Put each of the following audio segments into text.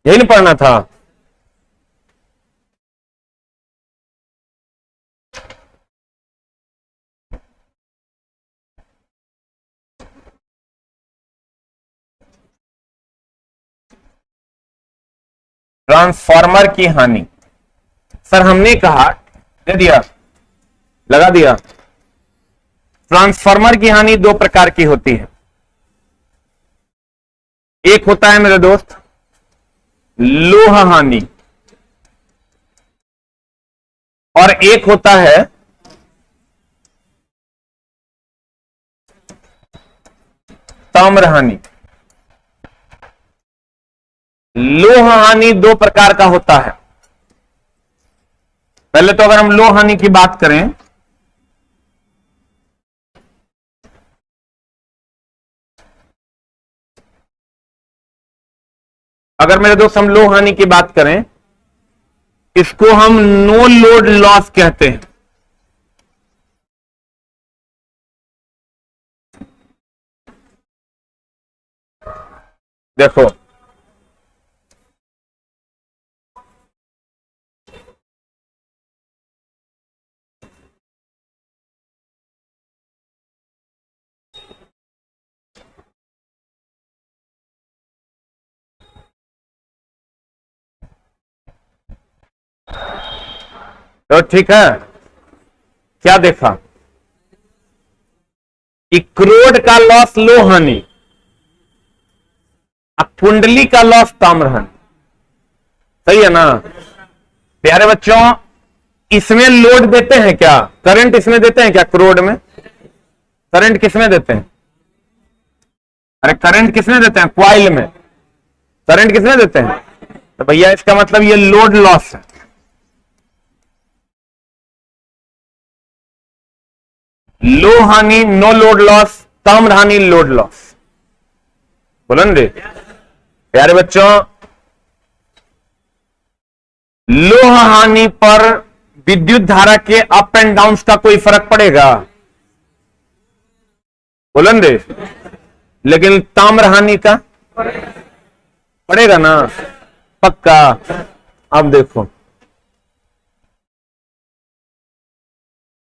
यही नहीं पढ़ना था। ट्रांसफार्मर की हानि। सर हमने कहा, दे दिया, लगा दिया। ट्रांसफार्मर की हानि दो प्रकार की होती है। एक होता है मेरे दोस्त लोह हानि, और एक होता है ताम्र हानि। लोह हानि दो प्रकार का होता है। पहले तो अगर हम लोह हानि की बात करें, अगर मेरे दोस्त हम लोह हानि की बात करें, इसको हम नो लोड लॉस कहते हैं। देखो तो ठीक है, क्या देखा कि क्रोड का लॉस लोह हानि, कुंडली का लॉस ताम्र हानि। सही है ना प्यारे बच्चों? इसमें लोड देते हैं क्या, करंट इसमें देते हैं क्या? क्रोड में करंट किसमें देते हैं? अरे करंट किसमें देते हैं? क्वाइल में करंट किसमें देते हैं? तो भैया इसका मतलब ये लोड लॉस है। लो हानि नो लोड लॉस, ताम्र हानि लोड लॉस। बोलो ना रे प्यारे बच्चों, लोह हानि पर विद्युत धारा के अप एंड डाउन का कोई फर्क पड़ेगा? बोलो ना रे। लेकिन ताम्र हानि का पड़ेगा ना, पक्का। अब देखो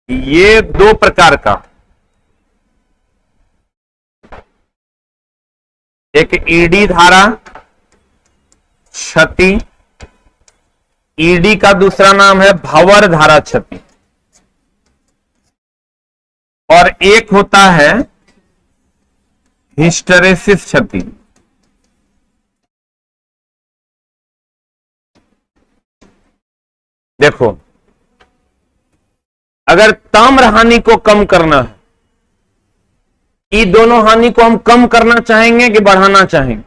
ये दो प्रकार का, एक ईडी धारा क्षति, ईडी का दूसरा नाम है भंवर धारा क्षति, और एक होता है हिस्टैरिसीस क्षति। देखो अगर ताम्र हानि को कम करना है, ये दोनों हानि को हम कम करना चाहेंगे कि बढ़ाना चाहेंगे?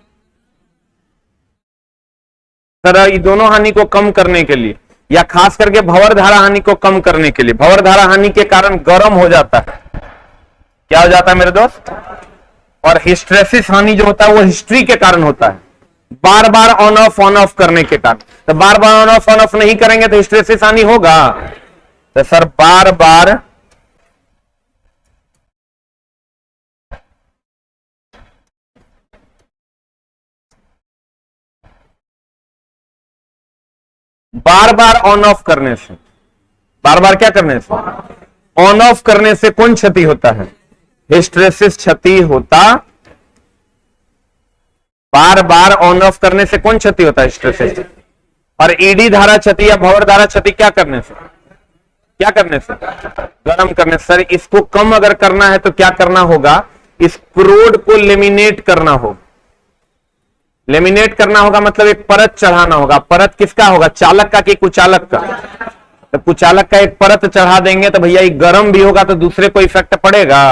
सर ये दोनों हानि को कम करने के लिए, या खास करके भंवर धारा हानि को कम करने के लिए। भंवर धारा हानि के कारण गर्म हो जाता है, क्या हो जाता है मेरे दोस्त? और हिस्टैरिसीस हानि जो होता है वो हिस्ट्री के कारण होता है, बार बार ऑन ऑफ करने के कारण। तो बार बार ऑन ऑफ नहीं करेंगे तो हिस्टैरिसीस हानि होगा। तो sir bar bar on off करने से, बार बार क्या करने से? ऑन ऑफ करने से कौन क्षति होता है? हिस्टैरिसीस क्षति होता। बार बार ऑन ऑफ करने से कौन क्षति होता है? हिस्टैरिसीस। और ईडी धारा क्षति या भंवर धारा क्षति क्या करने से? क्या करने से? गर्म करने से। सर इसको कम अगर करना है तो क्या करना होगा? इस क्रोड को लेमिनेट करना होगा। लेमिनेट करना होगा मतलब एक परत चढ़ाना होगा। परत किसका होगा? चालक का कि कुचालक का? तो कुचालक का एक परत चढ़ा देंगे तो भैया ये गर्म भी होगा तो दूसरे को इफेक्ट पड़ेगा।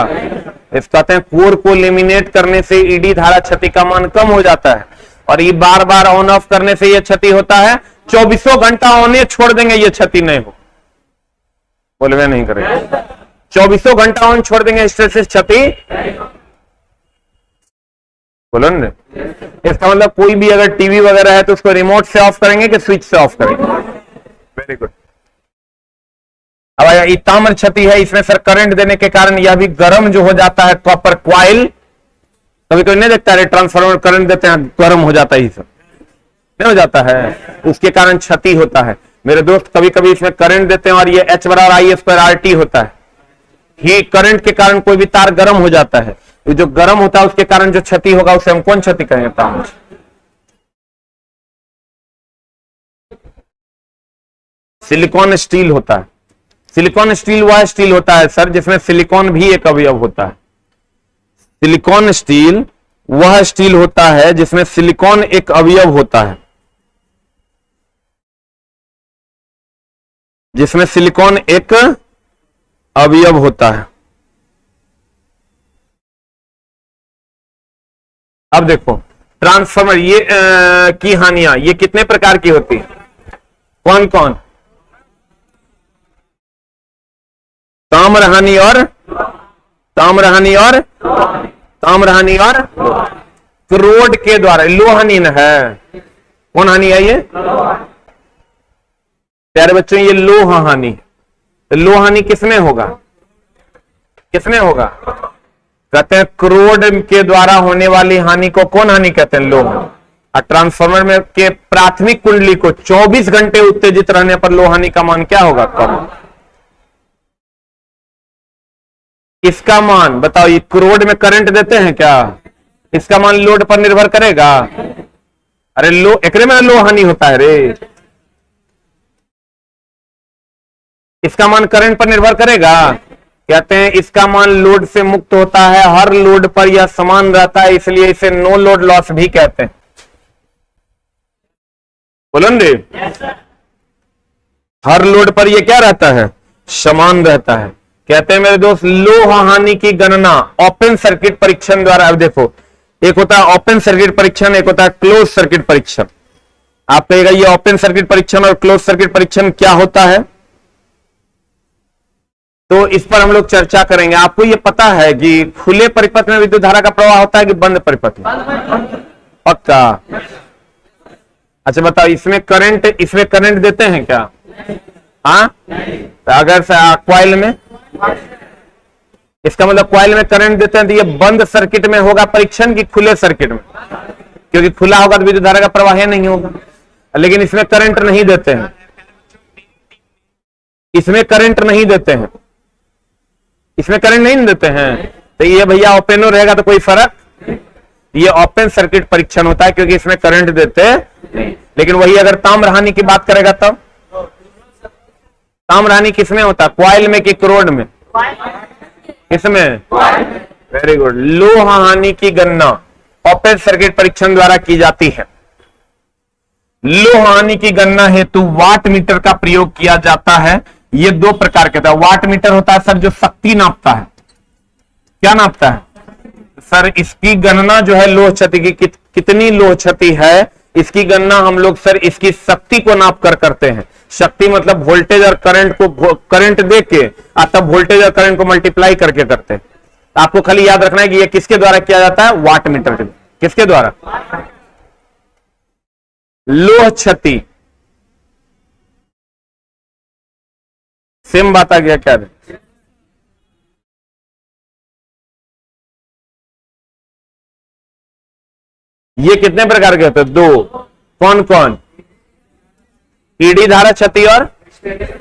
इस कहते हैं कोर को लेमिनेट करने से ईडी धारा क्षति का मान कम हो जाता है, और ये बार बार ऑन ऑफ करने से ये क्षति होता है। 24 घंटा ऑन छोड़ देंगे ये क्षति नहीं हो, बोलवे नहीं करेंगे। 24 घंटा ऑन छोड़ देंगे हिस्टैरिसीस क्षति, बोलो ना। इसका मतलब कोई भी अगर टीवी वगैरह है तो उसको रिमोट से ऑफ करेंगे कि स्विच से ऑफ करेंगे? Very good. अब ये ताम्र क्षति है, इसमें सर करंट देने के कारण यह भी गर्म जो हो जाता है कॉपर क्वाइल। कभी कोई नहीं देखता है ट्रांसफार्मर करंट देते हैं गर्म हो जाता है, सब नहीं हो जाता है, उसके कारण क्षति होता है। मेरे दोस्त कभी कभी इसमें करंट देते हैं और ये H बराबर आई स्क्वायर RT होता है। ही करंट के कारण कोई भी तार गर्म हो जाता है, जो गर्म होता है उसके कारण जो क्षति होगा उसे हम कौन क्षति कहेंगे? तार। सिलिकॉन स्टील होता है। सिलिकॉन स्टील वह स्टील होता है सर जिसमें सिलिकॉन भी एक अवयव होता है। सिलिकॉन स्टील वह स्टील होता है जिसमें सिलिकॉन एक अवयव होता है, जिसमें सिलिकॉन एक अवयव होता है। अब देखो ट्रांसफार्मर ये की हानियां ये कितने प्रकार की होती है? कौन कौन? ताम्रहानि और क्रोड के द्वारा। लोहानी है, कौन हानि है ये प्यारे बच्चों? ये लोह हानि। तो लोहानी किसमें होगा? किसमें होगा? कहते हैं क्रोड के द्वारा होने वाली हानि को कौन हानि कहते हैं? लोह। और ट्रांसफार्मर में के प्राथमिक कुंडली को 24 घंटे उत्तेजित रहने पर लोहानी का मान क्या होगा? कम। इसका मान बताओ, ये क्रोड में करंट देते हैं क्या? इसका मान लोड पर निर्भर करेगा? अरे एकरे में लोहानी होता है रे। इसका मान करंट पर निर्भर करेगा? कहते हैं इसका मान लोड से मुक्त होता है, हर लोड पर यह समान रहता है, इसलिए इसे नो लोड लॉस भी कहते हैं। बोलो रे, हर लोड पर यह क्या रहता है? समान रहता है। कहते हैं मेरे दोस्त लोह हानि की गणना ओपन सर्किट परीक्षण द्वारा। अब देखो, एक होता है ओपन सर्किट परीक्षण, एक होता है क्लोज सर्किट परीक्षण। आप कहेगा ये ओपन सर्किट परीक्षण और क्लोज सर्किट परीक्षण क्या होता है? तो इस पर हम लोग चर्चा करेंगे। आपको ये पता है कि खुले परिपथ में विद्युत धारा का प्रवाह होता है कि बंद परिपथ में? पक्का। अच्छा बताओ, इसमें करंट देते हैं क्या? हाँ, तो अगर क्वाइल में, इसका मतलब क्वाइल में करंट देते हैं तो ये बंद सर्किट में होगा परीक्षण की खुले सर्किट में? क्योंकि खुला होगा तो विद्युत धारा का प्रवाह नहीं होगा। लेकिन इसमें करंट नहीं देते हैं, इसमें करंट नहीं देते हैं, इसमें करंट नहीं देते हैं। तो ये भैया ओपन रहेगा तो कोई फर्क? ये ओपन सर्किट परीक्षण होता है क्योंकि इसमें करंट देते नहीं। लेकिन वही अगर ताम्रहानि की बात करेगा तब ताम्रहानि किसमें होता है? क्वाइल में कि क्रोड में? किसमें? Very good. लोह हानि की गणना ओपन सर्किट परीक्षण द्वारा की जाती है। लोह हानि की गणना हेतु वाट मीटर का प्रयोग किया जाता है। ये दो प्रकार के होता है। वाट मीटर होता है सर जो शक्ति नापता है। क्या नापता है सर? इसकी गणना जो है लोह क्षति की कितनी लोह क्षति है, इसकी गणना हम लोग सर इसकी शक्ति को नाप कर करते हैं। शक्ति मतलब वोल्टेज और करंट दे के तब वोल्टेज और करंट को मल्टीप्लाई करके करते हैं। आपको खाली याद रखना है कि ये किसके द्वारा किया जाता है? वाट मीटर के। किसके द्वारा? लोह क्षति। सेम बात आ गया क्या? ये कितने प्रकार के होते हैं? दो। कौन कौन? ईडी धारा क्षति और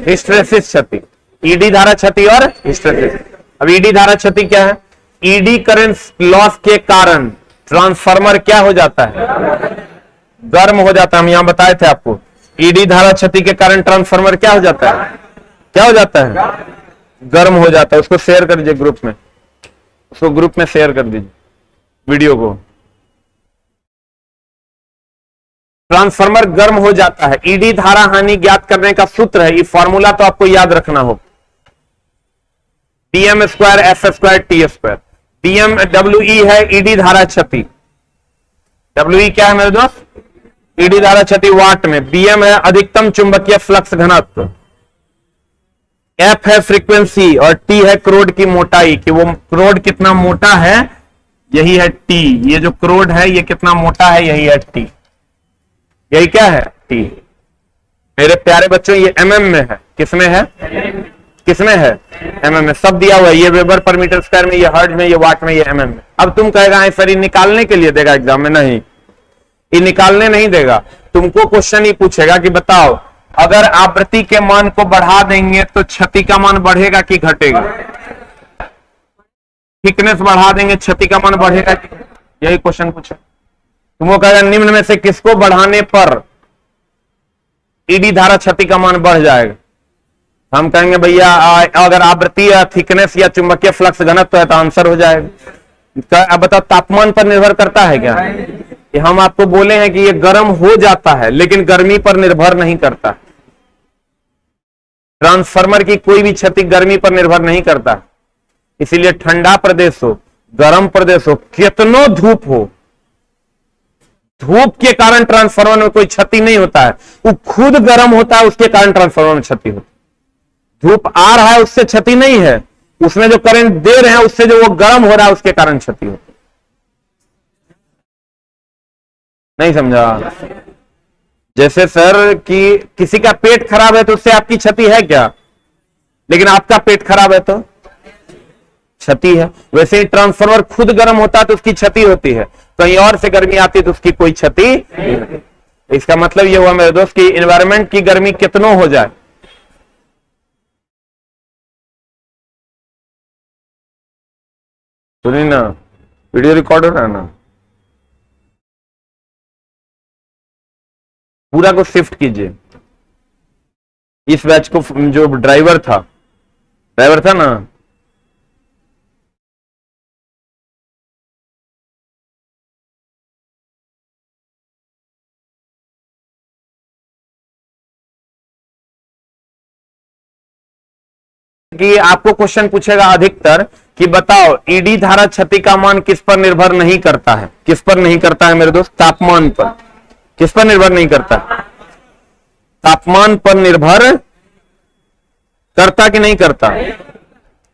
हिस्टैरिसीस क्षति। ईडी धारा क्षति और हिस्टैरिसीस। अब ईडी धारा क्षति क्या है? ईडी करंट लॉस के कारण ट्रांसफार्मर क्या हो जाता है? गर्म हो जाता है। हम यहां बताए थे आपको, ईडी धारा क्षति के कारण ट्रांसफार्मर क्या हो जाता है? क्या हो जाता है? गर्म हो जाता है। उसको शेयर कर दीजिए ग्रुप में, उसको ग्रुप में शेयर कर दीजिए वीडियो को। ट्रांसफार्मर गर्म हो जाता है। ईडी धारा हानि ज्ञात करने का सूत्र है, ये फॉर्मूला तो आपको याद रखना हो, PM square F square T square. PM WE है ईडी धारा क्षति। WE क्या है मेरे दोस्त? ईडी धारा क्षति वाट में। BM है अधिकतम चुंबकीय फ्लक्स घनत्व। F है फ्रीक्वेंसी और T है क्रोड की मोटाई, कि वो क्रोड कितना मोटा है, यही है T। ये जो क्रोड है ये कितना मोटा है, यही है T। यही क्या है? T। मेरे प्यारे बच्चों ये mm में है। किसमें है? किसमें है? mm में। सब दिया हुआ है, ये वेबर पर मीटर स्क्वायर में, ये हर्ट्ज में, ये वाट में, ये mm में। अब तुम कहेगा सर ये निकालने के लिए देगा एग्जाम में? नहीं, ये निकालने नहीं देगा। तुमको क्वेश्चन ही पूछेगा कि बताओ अगर आवृत्ति के मान को बढ़ा देंगे तो क्षति का मान बढ़ेगा कि घटेगा, थिकनेस बढ़ा देंगे क्षति का मान बढ़ेगा कि, यही क्वेश्चन पूछे। तुमको कहेगा निम्न में से किसको बढ़ाने पर ईडी धारा क्षति का मान बढ़ जाएगा, हम कहेंगे भैया अगर आवृत्ति या थिकनेस या चुंबकीय फ्लक्स घनत्व है तो आंसर हो जाएगा। अब बताओ तापमान पर निर्भर करता है क्या? कि हम आपको बोले हैं कि ये गर्म हो जाता है लेकिन गर्मी पर निर्भर नहीं करता। ट्रांसफार्मर की कोई भी क्षति गर्मी पर निर्भर नहीं करता। इसीलिए ठंडा प्रदेश हो, गर्म प्रदेश हो, कितनो धूप हो, धूप के कारण ट्रांसफार्मर में कोई क्षति नहीं होता है, वो खुद गर्म होता है, उसके कारण ट्रांसफार्मर में क्षति होती है। धूप आ रहा है उससे क्षति नहीं है, उसमें जो करंट दे रहे हैं उससे जो वो गर्म हो रहा है उसके कारण क्षति होती है। नहीं समझा? जैसे सर कि किसी का पेट खराब है तो उससे आपकी क्षति है क्या, लेकिन आपका पेट खराब है तो क्षति है। वैसे ही ट्रांसफार्मर खुद गर्म होता है तो उसकी क्षति होती है, कहीं और से गर्मी आती है तो उसकी कोई क्षति नहीं होती। इसका मतलब यह हुआ मेरे दोस्त कि एनवायरनमेंट की गर्मी कितनों हो जाए, सुनिए ना, वीडियो रिकॉर्ड हो रहा है ना, पूरा को शिफ्ट कीजिए। इस बैच को जो ड्राइवर था ना, कि आपको क्वेश्चन पूछेगा अधिकतर कि बताओ ईडी धारा क्षति का मान किस पर निर्भर नहीं करता है। किस पर नहीं करता है मेरे दोस्त? तापमान पर। किस पर निर्भर नहीं करता? तापमान पर निर्भर करता कि नहीं करता?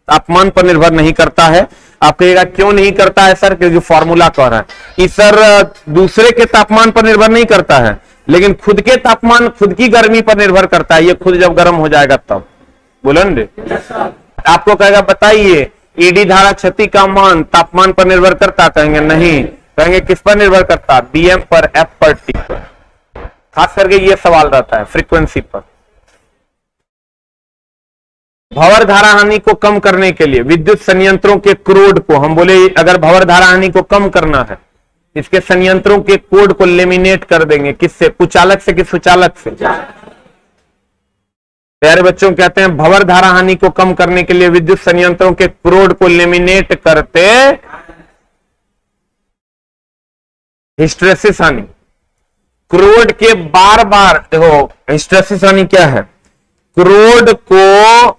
तापमान पर निर्भर नहीं करता है। आप कहिएगा क्यों नहीं करता है सर? क्योंकि फॉर्मूला कह रहा है कि सर दूसरे के तापमान पर निर्भर नहीं करता है, लेकिन खुद के तापमान, खुद की गर्मी पर निर्भर करता है। ये खुद जब गर्म हो जाएगा तब, बोलो ना। आपको कहेगा बताइए ईडी धारा क्षति का मान तापमान पर निर्भर करता? कहेंगे नहीं। कहेंगे किस पर निर्भर करता? बीएम पर, एफ पर, टी पर। खास करके ये सवाल रहता है फ्रीक्वेंसी पर। भंवर धारा हानि को कम करने के लिए विद्युत संयंत्रों के क्रोड को, हम बोले अगर भंवर धारा हानि को कम करना है, इसके संयंत्रों के कोड को लेमिनेट कर देंगे। किससे? कुचालक से कि सुचालक से? प्यारे बच्चों कहते हैं भंवर धारा हानि को कम करने के लिए विद्युत संयंत्रों के क्रोड को लेमिनेट करते हिस्टैरिसीस हानि। क्रोड के बार बार, देखो हिस्टैरिसीस हानि क्या है? क्रोड को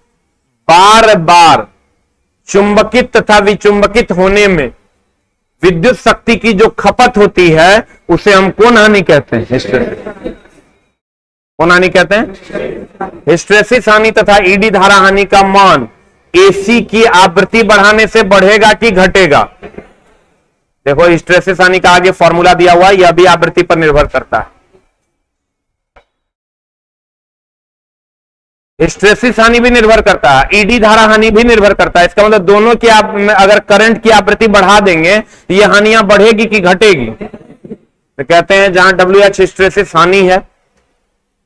बार बार चुंबकित तथा विचुंबकित होने में विद्युत शक्ति की जो खपत होती है उसे हम कौन हानि कहते हैं? हिस्टैरिसीस। कौन हानि कहते हैं? हिस्टैरिसीस हानि तथा ईडी धारा हानि का मान एसी की आवृत्ति बढ़ाने से बढ़ेगा कि घटेगा? देखो हिस्टैरिसीस हानि का आगे फॉर्मूला दिया हुआ है, यह भी आवृत्ति पर निर्भर करता है। हिस्टैरिसीस हानि भी निर्भर करता है, ईडी धारा हानि भी निर्भर करता है। इसका मतलब दोनों की अगर करंट की आवृत्ति बढ़ा देंगे तो यह हानियां बढ़ेगी कि घटेगी? तो कहते हैं जहां WH हिस्टैरिसीस हानि है,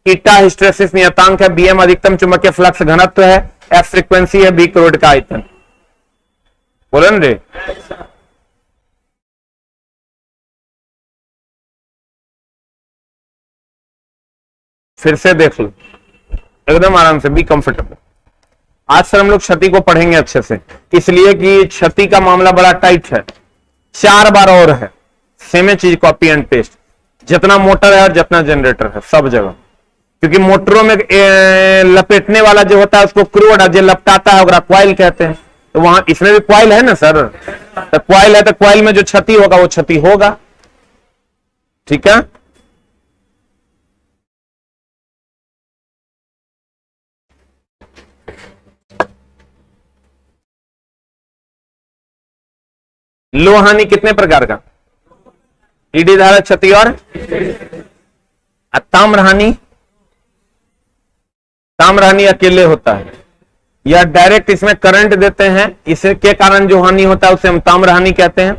ईटा हिस्टैरिसीस नियतांक है, बीएम अधिकतम चुंबकीय फ्लक्स घनत्व है, एफ फ्रीक्वेंसी है, बी क्रोड का आयतन। बोलो ना रे। फिर से देख लो एकदम आराम से, बी कंफर्टेबल। आज सर हम लोग क्षति को पढ़ेंगे अच्छे से, इसलिए कि क्षति का मामला बड़ा टाइट है। 4 बार और है, सेम चीज कॉपी एंड पेस्ट, जितना मोटर है और जितना जनरेटर है सब जगह। क्योंकि मोटरों में लपेटने वाला जो होता है उसको क्रोड, जो लपटाता है उसको क्वाइल कहते हैं। तो वहां इसमें भी क्वाइल है ना सर, तो क्वाइल है तो क्वाइल में जो क्षति होगा वो क्षति होगा। ठीक है, लो हानि कितने प्रकार का? ईडी धारा क्षति और ताम्र हानि। ताम्र हानि अकेले होता है या डायरेक्ट इसमें करंट देते हैं, इसके कारण जो हानि होता है उसे हम ताम्र हानि कहते हैं।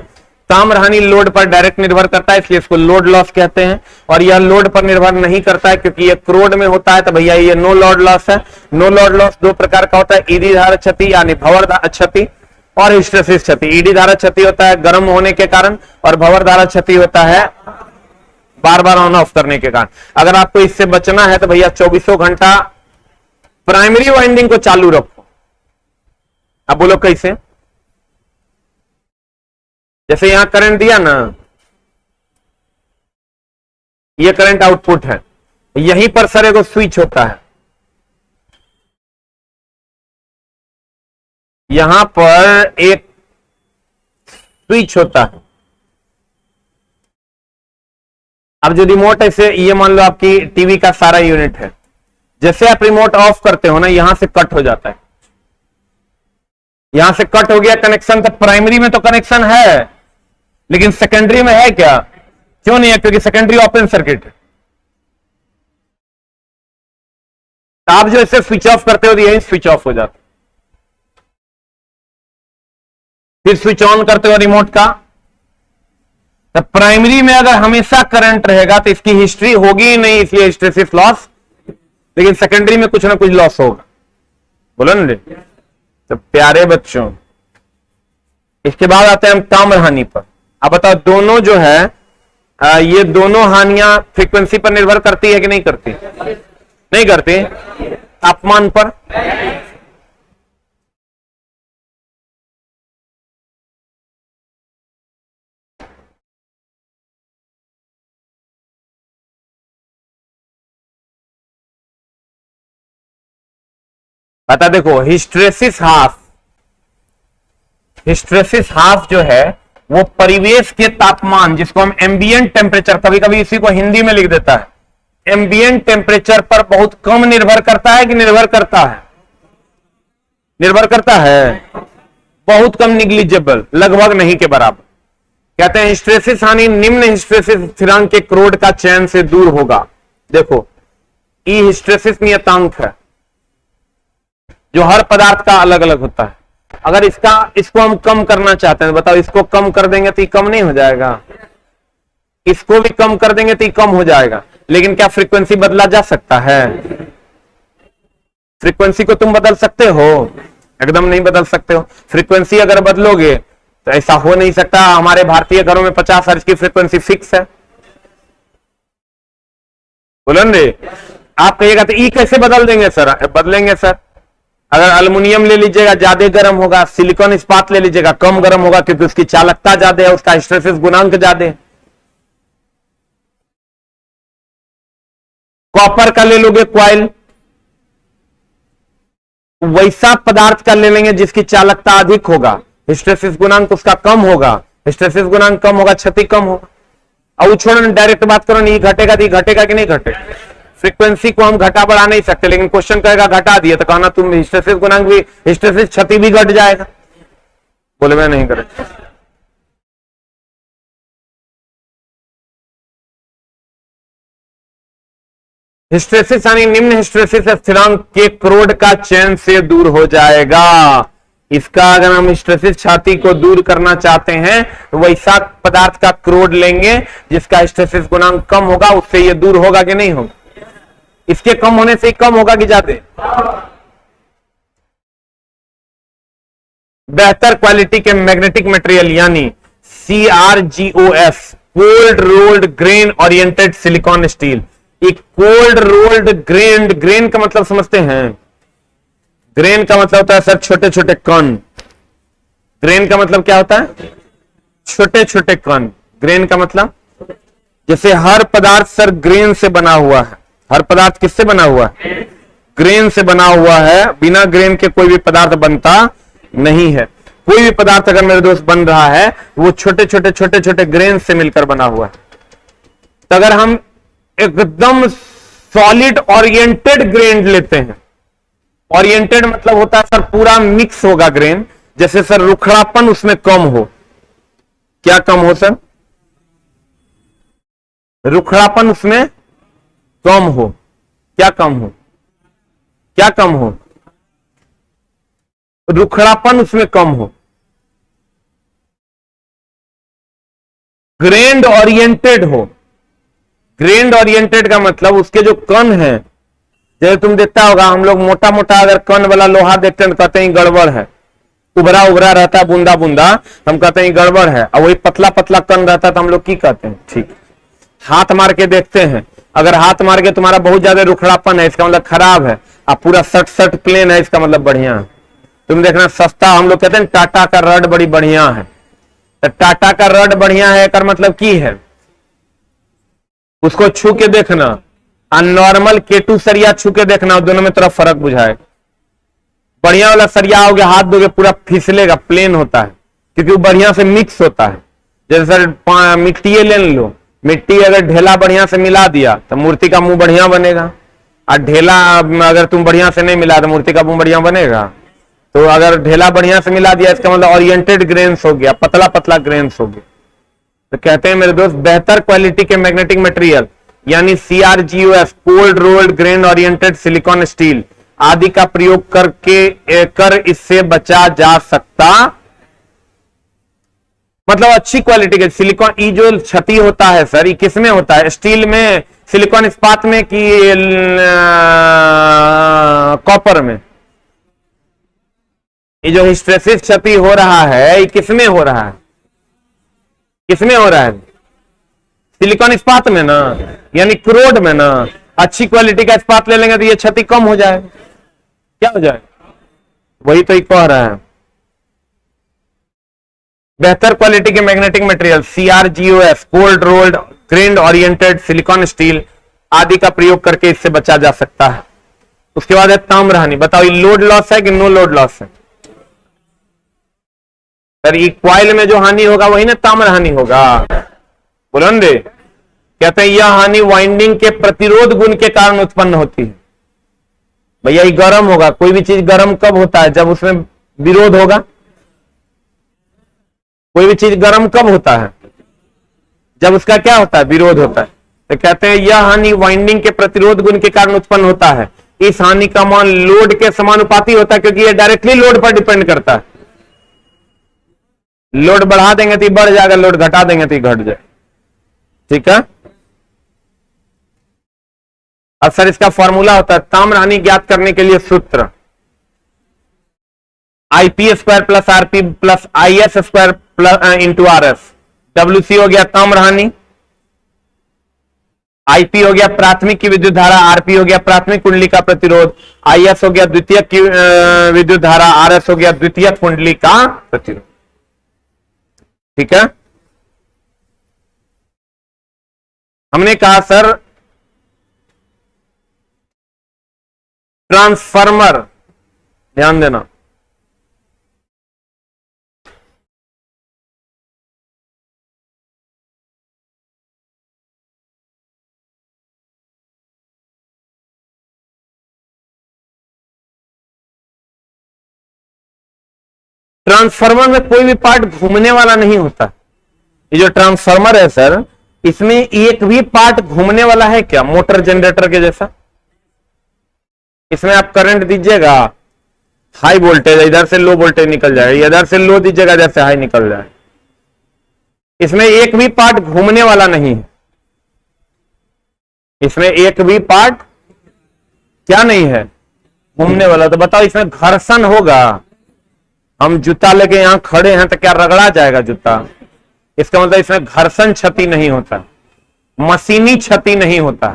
ताम्रहानि लोड पर डायरेक्ट निर्भर करता है, इसलिए इसको लोड लॉस कहते हैं। और यह लोड पर निर्भर नहीं करता है क्योंकि यह क्रोड में होता है, तो भैया ये नो लोड लॉस है। नो लोड लॉस दो प्रकार का होता है, ईडी धारा क्षति यानी भंवर क्षति और हिस्टैरिसीस क्षति। ईडी धारा क्षति होता है गर्म होने के कारण, और भंवर धारा क्षति होता है बार बार ऑन ऑफ करने के कारण। अगर आपको इससे बचना है तो भैया 24 घंटा प्राइमरी वाइंडिंग को चालू रखो। अब बोलो कैसे? जैसे यहां करंट दिया ना, ये करंट आउटपुट है, यहीं पर सर एगो स्विच होता है, यहां पर एक स्विच होता है। अब जो रिमोट ऐसे, ये मान लो आपकी टीवी का सारा यूनिट है, जैसे आप रिमोट ऑफ करते हो ना, यहां से कट हो जाता है, यहां से कट हो गया कनेक्शन। तो प्राइमरी में तो कनेक्शन है, लेकिन सेकेंडरी में है क्या? क्यों नहीं है? क्योंकि सेकेंडरी ओपन सर्किट है। आप जो इसे स्विच ऑफ करते हो तो यही स्विच ऑफ हो जाता है, फिर स्विच ऑन करते हो रिमोट का। तो प्राइमरी में अगर हमेशा करंट रहेगा तो इसकी हिस्ट्री होगी ही नहीं, इसलिए हिस्टैरिसीस लॉस। लेकिन सेकेंडरी में कुछ ना कुछ लॉस होगा, बोलो ना। तो प्यारे बच्चों, इसके बाद आते हैं हम ताम्रहानि पर। अब बताओ, दोनों जो है ये दोनों हानियां फ्रीक्वेंसी पर निर्भर करती है कि नहीं करती? नहीं करती। तापमान पर? बता, देखो हिस्टैरिसीस हाफ जो है वो परिवेश के तापमान, जिसको हम एम्बिएंट टेम्परेचर, कभी कभी इसी को हिंदी में लिख देता है, एम्बिएंट टेम्परेचर पर बहुत कम निर्भर करता है कि निर्भर करता है? निर्भर करता है, बहुत कम, निग्लिजिबल, लगभग नहीं के बराबर। कहते हैं हिस्टैरिसीस हानि निम्न हिस्टैरिसीस स्थिरांक के क्रोड का चयन से दूर होगा। देखो, ई हिस्टैरिसीस नियतांक है जो हर पदार्थ का अलग अलग होता है। अगर इसको हम कम करना चाहते हैं, बताओ इसको कम कर देंगे तो ये कम नहीं हो जाएगा? इसको भी कम कर देंगे तो ये कम हो जाएगा। लेकिन क्या फ्रीक्वेंसी बदला जा सकता है? फ्रीक्वेंसी को तुम बदल सकते हो? एकदम नहीं बदल सकते हो। फ्रीक्वेंसी अगर बदलोगे तो ऐसा हो नहीं सकता। हमारे भारतीय घरों में 50 हर्ट्ज की फ्रीक्वेंसी फिक्स है, बोलो ना। आप कहिएगा तो ई कैसे बदल देंगे सर? बदलेंगे सर। अगर एल्युमिनियम ले लीजिएगा ज्यादा गर्म होगा, सिलिकॉन इस्पात ले लीजिएगा कम गर्म होगा, क्योंकि उसकी चालकता ज्यादा है, उसका हिस्टैरिसीस गुणांक ज्यादा है। कॉपर का ले लोगे क्वाइल, वैसा पदार्थ का ले लेंगे जिसकी चालकता अधिक होगा, हिस्टैरिसीस गुणांक उसका कम होगा, हिस्टैरिसीस गुणांक कम होगा, क्षति कम होगा। अब छोड़ो, डायरेक्ट बात करो, नहीं घटेगा तो घटेगा कि नहीं घटेगा? फ्रीक्वेंसी को हम घटा बढ़ा नहीं सकते, लेकिन क्वेश्चन कहेगा घटा दिया तो कहना तुम हिस्टैरिसीस गुणांक भी, हिस्टैरिसीस क्षति भी घट जाएगा। बोले मैं नहीं करें। हिस्टैरिसीस यानी निम्न हिस्टैरिसीस स्थिरांक के क्रोड का चयन से दूर हो जाएगा। इसका अगर हम हिस्टैरिसीस छाती को दूर करना चाहते हैं तो वैसा पदार्थ का क्रोड लेंगे जिसका हिस्टैरिसीस गुणांक कम होगा, उससे ये दूर होगा कि नहीं होगा? इसके कम होने से कम होगा कि ज्यादा? बेहतर क्वालिटी के मैग्नेटिक मटेरियल यानी CRGOS, cold rolled grain oriented silicon steel. एक कोल्ड रोल्ड ग्रेन का मतलब समझते हैं? ग्रेन का मतलब होता है सर छोटे छोटे कण। ग्रेन का मतलब क्या होता है? छोटे छोटे कण। ग्रेन का मतलब, जैसे हर पदार्थ सर ग्रेन से बना हुआ है। हर पदार्थ किससे बना हुआ है? ग्रेन से बना हुआ है। बिना ग्रेन के कोई भी पदार्थ बनता नहीं है। कोई भी पदार्थ अगर मेरे दोस्त बन रहा है वो छोटे छोटे ग्रेन से मिलकर बना हुआ है। तो अगर हम एकदम सॉलिड ओरिएंटेड ग्रेन लेते हैं, ओरिएंटेड मतलब होता है सर पूरा मिक्स होगा ग्रेन, जैसे सर रुखड़ापन उसमें कम हो। क्या कम हो सर? रुखड़ापन उसमें कम हो। क्या कम हो? क्या कम हो? रुखड़ापन उसमें कम हो। ग्रेन्ड ओरिएंटेड हो। ग्रेन्ड ओरिएंटेड का मतलब उसके जो कण है, जैसे तुम देखता होगा हम लोग मोटा मोटा अगर कण वाला लोहा देखते हैं तो कहते हैं गड़बड़ है, उभरा उभरा रहता है बूंदा बूंदा, हम कहते हैं गड़बड़ है। और वही पतला पतला कण रहता है तो हम लोग की कहते हैं ठीक। हाथ मार के देखते हैं, अगर हाथ मार के तुम्हारा बहुत ज्यादा रुखड़ापन है इसका मतलब खराब है, अब पूरा सट सट प्लेन है इसका मतलब बढ़िया है। तुम देखना सस्ता, हम लोग कहते हैं टाटा का रड बड़ी बढ़िया है, तो टाटा का रड बढ़िया है कर मतलब की है, उसको छू के देखना, और नॉर्मल केटू सरिया छू के देखना, दोनों में तरफ फर्क बुझाए। बढ़िया वाला सरिया आओगे हाथ दोगे पूरा फिसलेगा, प्लेन होता है क्योंकि वो बढ़िया से मिक्स होता है। जैसे सर मिट्टी ले लो, मिट्टी अगर ढेला बढ़िया से मिला दिया तो मूर्ति का मुंह बढ़िया बनेगा, और ढेला अगर तुम बढ़िया से नहीं मिला तो मूर्ति का मुंह बढ़िया बनेगा। तो अगर ढेला बढ़िया से मिला दिया इसका मतलब ओरिएंटेड ग्रेन्स हो गया, पतला पतला ग्रेन्स हो गया। तो कहते हैं मेरे दोस्त बेहतर क्वालिटी के मैग्नेटिक मटेरियल यानी CRGOS, cold rolled grain oriented silicon steel आदि का प्रयोग कर इससे बचा जा सकता, मतलब अच्छी क्वालिटी के सिलिकॉन। ये जो क्षति होता है सर ये किसमें होता है, स्टील में, सिलिकॉन इस्पात में कि कॉपर में? ये जो हिस्टेरेसिस क्षति हो रहा है ये किसमें हो रहा है, किसमें हो रहा है? सिलिकॉन इस्पात में ना, यानी क्रोड में ना। अच्छी क्वालिटी का इस्पात ले लेंगे तो ये क्षति कम हो जाएगा, क्या हो जाएगा? वही तो कह रहा है। बेहतर क्वालिटी के magnetic material CRGOS, cold rolled grand oriented silicon steel आदि का प्रयोग करके इससे बचा जा सकता है। उसके बाद है ताम्रहानि। बताओ ये लोड लॉस है कि नो लोड लॉस है? सर ये क्वाइल में जो हानि होगा वही ना ताम्रहानि होगा, बोलो न रे। कहते हैं यह हानि वाइंडिंग के प्रतिरोध गुण के कारण उत्पन्न होती है। भैया ये गर्म होगा, कोई भी चीज गर्म कब होता है? जब उसमें विरोध होगा। कोई भी चीज गर्म कब होता है? जब उसका क्या होता है? विरोध होता है। तो कहते हैं यह हानि वाइंडिंग के प्रतिरोध गुण के कारण उत्पन्न होता है। इस हानि का मान लोड के समानुपाती होता है क्योंकि यह डायरेक्टली लोड पर डिपेंड करता है। लोड बढ़ा देंगे तो बढ़ जाएगा, लोड घटा देंगे तो घट जाए, ठीक है। अब सर इसका फॉर्मूला होता है ताम्रहानि ज्ञात करने के लिए सूत्र IP square plus RP plus IS square plus into RS। WC हो गया ताम्रहानि, IP हो गया प्राथमिक की विद्युत धारा, RP हो गया प्राथमिक कुंडली का प्रतिरोध, IS हो गया द्वितीयक की विद्युत धारा, RS हो गया द्वितीयक कुंडली का प्रतिरोध, ठीक है। हमने कहा सर ट्रांसफार्मर, ध्यान देना, ट्रांसफार्मर में कोई भी पार्ट घूमने वाला नहीं होता। ये जो ट्रांसफार्मर है सर इसमें एक भी पार्ट घूमने वाला है क्या? मोटर जनरेटर के जैसा। इसमें आप करंट दीजिएगा हाई वोल्टेज, इधर से लो वोल्टेज निकल जाएगा, इधर से लो दीजिएगा जैसे हाई निकल जाए। इसमें एक भी पार्ट घूमने वाला नहीं है। इसमें एक भी पार्ट क्या नहीं है? घूमने वाला। तो बताओ इसमें घर्षण होगा? हम जूता लेके यहां खड़े हैं तो क्या रगड़ा जाएगा जूता? इसका मतलब इसमें घर्षण क्षति नहीं होता, मशीनी क्षति नहीं होता,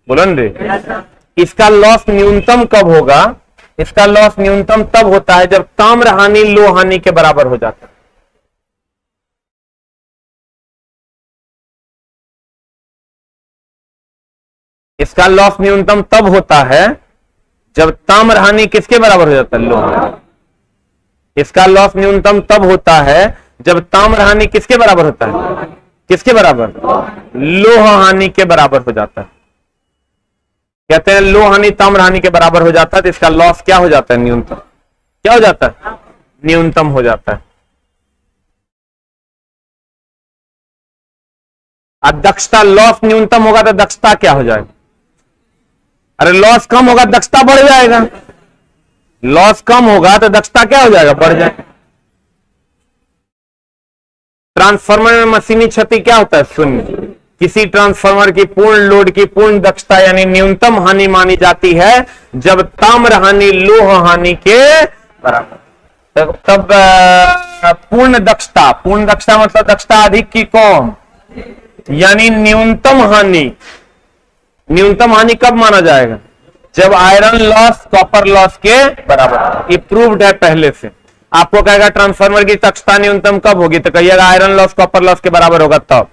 बोलो न रे। इसका लॉस न्यूनतम कब होगा? इसका लॉस न्यूनतम तब होता है जब ताम्रहानि लो हानि के बराबर हो जाता है। इसका लॉस न्यूनतम तब होता है जब ताम्रहानि किसके बराबर हो जाता है? लो। इसका लॉस न्यूनतम तब होता है जब ताम्रहानि किसके बराबर होता है? किसके बराबर? लोह हानि के बराबर हो जाता है। कहते हैं लोह हानि ताम्रहानि के बराबर हो जाता है तो इसका लॉस क्या हो जाता है? न्यूनतम। क्या हो जाता है? न्यूनतम हो जाता है। अब दक्षता, लॉस न्यूनतम होगा तो दक्षता क्या हो जाएगा? अरे लॉस कम होगा दक्षता बढ़ जाएगा, लॉस कम होगा तो दक्षता क्या हो जाएगा? बढ़ जाएगा। ट्रांसफार्मर में मशीनी क्षति क्या होता है? शून्य। किसी ट्रांसफार्मर की पूर्ण लोड की पूर्ण दक्षता यानी न्यूनतम हानि मानी जाती है जब ताम्र हानि लोह हानि के बराबर। तब पूर्ण दक्षता मतलब दक्षता अधिक की कम, यानी न्यूनतम हानि कब माना जाएगा? जब आयरन लॉस कॉपर लॉस के बराबर। ये प्रूव्ड है पहले से। आपको कहेगा ट्रांसफार्मर की दक्षता न्यूनतम कब होगी, तो कहिएगा आयरन लॉस कॉपर लॉस के बराबर होगा तब।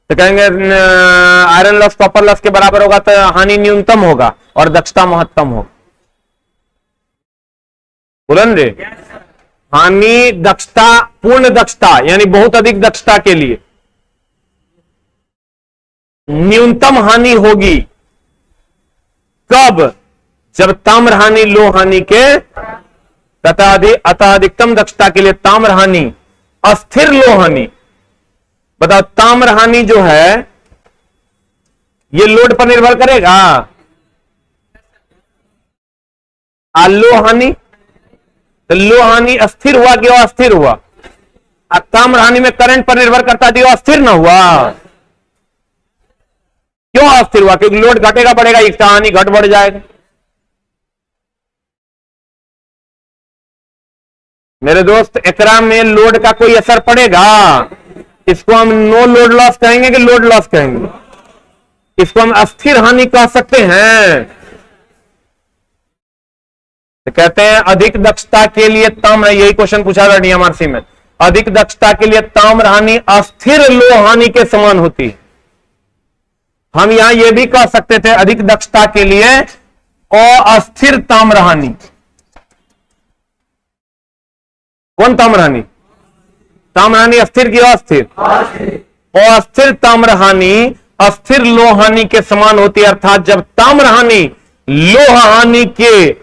तो कहेंगे आयरन लॉस कॉपर लॉस के बराबर होगा तो हानि न्यूनतम होगा और दक्षता महत्तम होगा। बोलेंगे हानि दक्षता पूर्ण दक्षता यानी बहुत अधिक दक्षता के लिए न्यूनतम हानि होगी कब? जब ताम्र हानि लोह हानि के तथा अधिकतम दक्षता के लिए ताम्र हानि अस्थिर लोह हानि। बताओ ताम्र हानि जो है ये लोड पर निर्भर करेगा? लोह हानि, तो लोह हानि अस्थिर हुआ कि अस्थिर हुआ? ताम्र हानि में करंट पर निर्भर करता है, अस्थिर ना हुआ। क्यों अस्थिर हुआ? क्योंकि लोड घटेगा बढ़ेगा, इसका हानि घट बढ़ जाएगा। मेरे दोस्त एकरा में लोड का कोई असर पड़ेगा? इसको हम नो लोड लॉस कहेंगे कि लोड लॉस कहेंगे? इसको हम अस्थिर हानि कह सकते हैं। तो कहते हैं अधिक दक्षता के लिए ताम्र, यही क्वेश्चन पूछा था डीएमआरसी में, अधिक दक्षता के लिए ताम्र हानि अस्थिर लोह हानि के समान होती है। हम यहां यह भी कह सकते थे अधिक दक्षता के लिए अस्थिर ताम्र हानि। कौन ताम्र हानि? ताम्र हानि अस्थिर की अस्थिर? अस्थिर ताम्र हानि अस्थिर लोह हानि के समान होती है, अर्थात जब ताम्र हानि लोह हानि के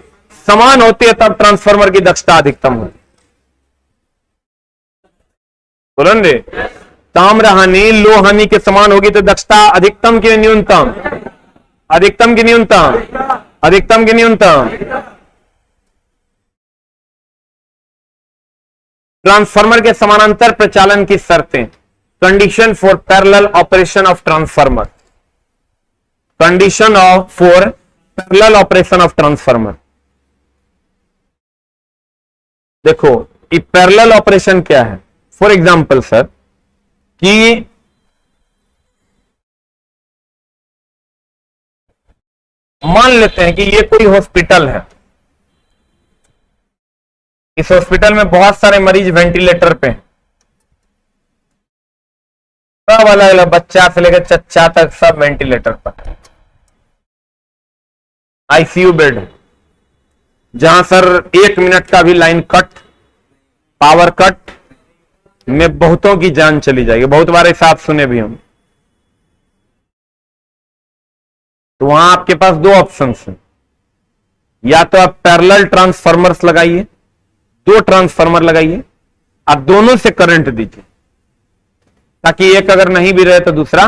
समान होती है तब ट्रांसफार्मर की दक्षता अधिकतम होती है। बोलेंगे ताम्र हानि लोह हानि के समान होगी तो दक्षता अधिकतम की न्यूनतम? अधिकतम की न्यूनतम? अधिकतम की न्यूनतम। ट्रांसफार्मर के समानांतर प्रचालन की शर्तें। Condition for parallel operation of transformer. Condition for parallel operation of transformer. देखो ये पैरेलल ऑपरेशन क्या है? फॉर एग्जांपल सर कि मान लेते हैं कि ये कोई हॉस्पिटल है, इस हॉस्पिटल में बहुत सारे मरीज वेंटिलेटर पे हैं, सब अलग अलग, बच्चा से लेकर चच्चा तक सब वेंटिलेटर पर। आईसीयू बेड जहां सर 1 मिनट का भी लाइन कट, पावर कट में बहुतों की जान चली जाएगी। बहुत बार ऐसा आप सुने भी हम। तो वहां आपके पास 2 ऑप्शंस हैं, या तो आप पैरेलल ट्रांसफार्मर्स लगाइए, 2 ट्रांसफार्मर लगाइए, आप दोनों से करंट दीजिए ताकि एक अगर नहीं भी रहे तो दूसरा।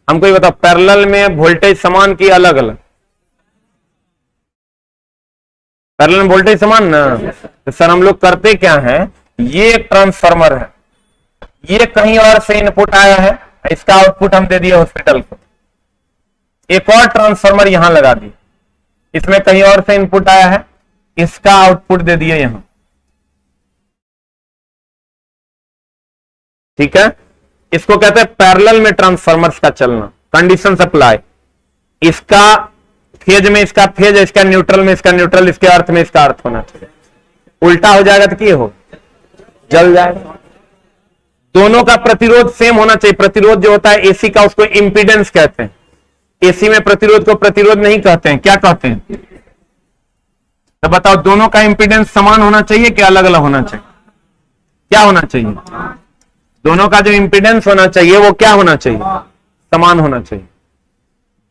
हमको ये बताओ पैरेलल में वोल्टेज समान की अलग अलग? पैरेलल में वोल्टेज समान ना। तो सर हम लोग करते क्या है, ये एक ट्रांसफार्मर है, ये कहीं और से इनपुट आया है, इसका आउटपुट हम दे दिए हॉस्पिटल को। एक और ट्रांसफार्मर यहां लगा दिए, इसमें कहीं और से इनपुट आया है, इसका आउटपुट दे दिए यहां। ठीक है, इसको कहते हैं पैरेलल में ट्रांसफार्मर्स का चलना। कंडीशन अप्लाई, इसका फेज में इसका फेज, इसका न्यूट्रल में इसका न्यूट्रल, इसके अर्थ में इसका अर्थ होना चाहिए। उल्टा हो जाएगा तो क्या हो, जल जाएगा। दोनों का प्रतिरोध सेम होना चाहिए। प्रतिरोध जो होता है एसी का उसको इंपीडेंस कहते हैं। एसी में प्रतिरोध को प्रतिरोध नहीं कहते हैं, क्या कहते हैं? तो बताओ दोनों का इंपीडेंस समान होना चाहिए कि अलग अलग होना चाहिए? क्या होना चाहिए? दोनों का जो इंपीडेंस होना चाहिए वो क्या होना चाहिए? समान होना चाहिए।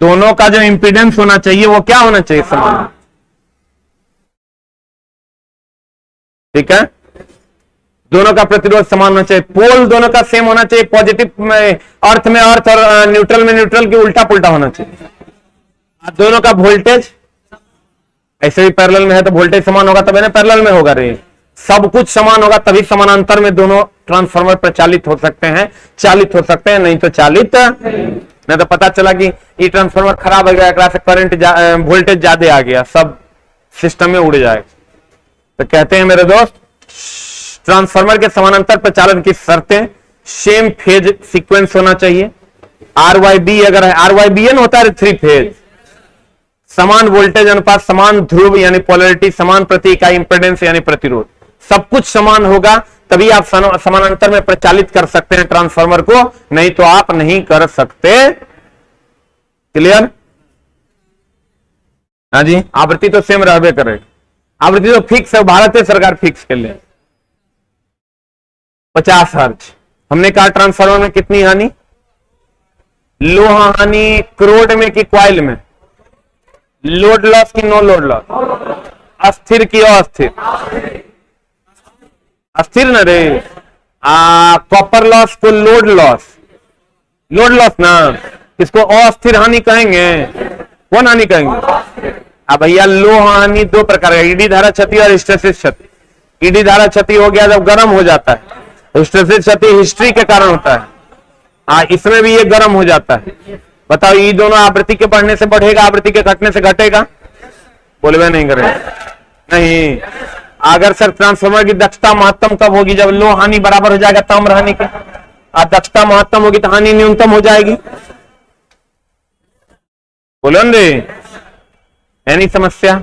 दोनों का जो इंपीडेंस होना चाहिए वो क्या होना चाहिए? समान। ठीक है, दोनों का प्रतिरोध समान होना चाहिए। पोल दोनों का सेम होना चाहिए, पॉजिटिव में अर्थ में अर्थ और न्यूट्रल में न्यूट्रल के उल्टा पुल्टा होना चाहिए। दोनों का वोल्टेज ऐसे भी पैरेलल में है तो वोल्टेज समान होगा तब ना पैरेलल में होगा रे। सब कुछ समान होगा तभी समानांतर में दोनों ट्रांसफार्मर प्रचालित हो सकते हैं, चालित हो सकते हैं, नहीं तो चालित नहीं। तो पता चला कि ये ट्रांसफार्मर खराब हो गया, एक से करंट वोल्टेज ज्यादा आ गया, सब सिस्टम में उड़ जाएगा। तो कहते हैं मेरे दोस्त, ट्रांसफार्मर के समानांतर प्रचालन की शर्तें सेम फेज सीक्वेंस होना चाहिए। RYB अगर है, RYBN होता है 3 फेज, समान वोल्टेज अनुपात, समान ध्रुव यानी पोलैरिटी, समान प्रति इकाई इंपेडेंस यानी प्रतिरोध, सब कुछ समान होगा तभी आप समानांतर में प्रचालित कर सकते हैं ट्रांसफार्मर को, नहीं तो आप नहीं कर सकते। क्लियर? हाँ जी, आवृत्ति तो सेम रहबे करेगी, आवृत्ति तो फिक्स है, भारत सरकार फिक्स कर ले 50 हर्ट्ज। हमने कहा ट्रांसफार्मर में कितनी हानि, लोहा हानि क्रोड में कि कॉइल में, लोड लॉस की नो लोड लॉस, अस्थिर की अस्थिर, अस्थिर न रे, कॉपर लॉस को लोड लॉस, लोड लॉस ना, इसको अस्थिर हानि कहेंगे, कौन हानि कहेंगे? अब भैया लोहा हानि दो प्रकार है, ईडी धारा क्षति और हिस्टैरिसीस क्षति। ईडी धारा क्षति हो गया जब गर्म हो जाता है, हिस्टैरिसीस क्षति हिस्ट्री के कारण होता है, इसमें भी ये गर्म हो जाता है। बताओ ये दोनों आवृत्ति के बढ़ने से बढ़ेगा, आवृत्ति के घटने से घटेगा? बोलवे नहीं करेगा, नहीं। अगर सर ट्रांसफार्मर की दक्षता महत्तम कब होगी, जब लो हानि बराबर हो जाएगा ताम्र हानि के, और दक्षता महत्तम होगी तो हानि न्यूनतम हो जाएगी। बोलो न रे, यानी समस्या।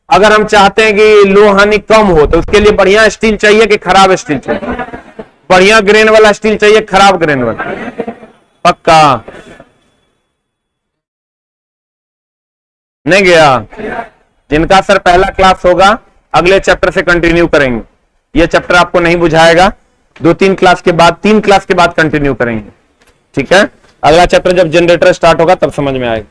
अगर हम चाहते हैं कि लो हानि कम हो तो उसके लिए बढ़िया स्टील चाहिए कि खराब स्टील चाहिए? बढ़िया ग्रेन वाला स्टील चाहिए, खराब ग्रेन वाला? पक्का नहीं गया? जिनका सर पहला क्लास होगा अगले चैप्टर से कंटिन्यू करेंगे, ये चैप्टर आपको नहीं बुझाएगा, 2-3 क्लास के बाद, 3 क्लास के बाद कंटिन्यू करेंगे, ठीक है? अगला चैप्टर जब जनरेटर स्टार्ट होगा तब समझ में आएगा।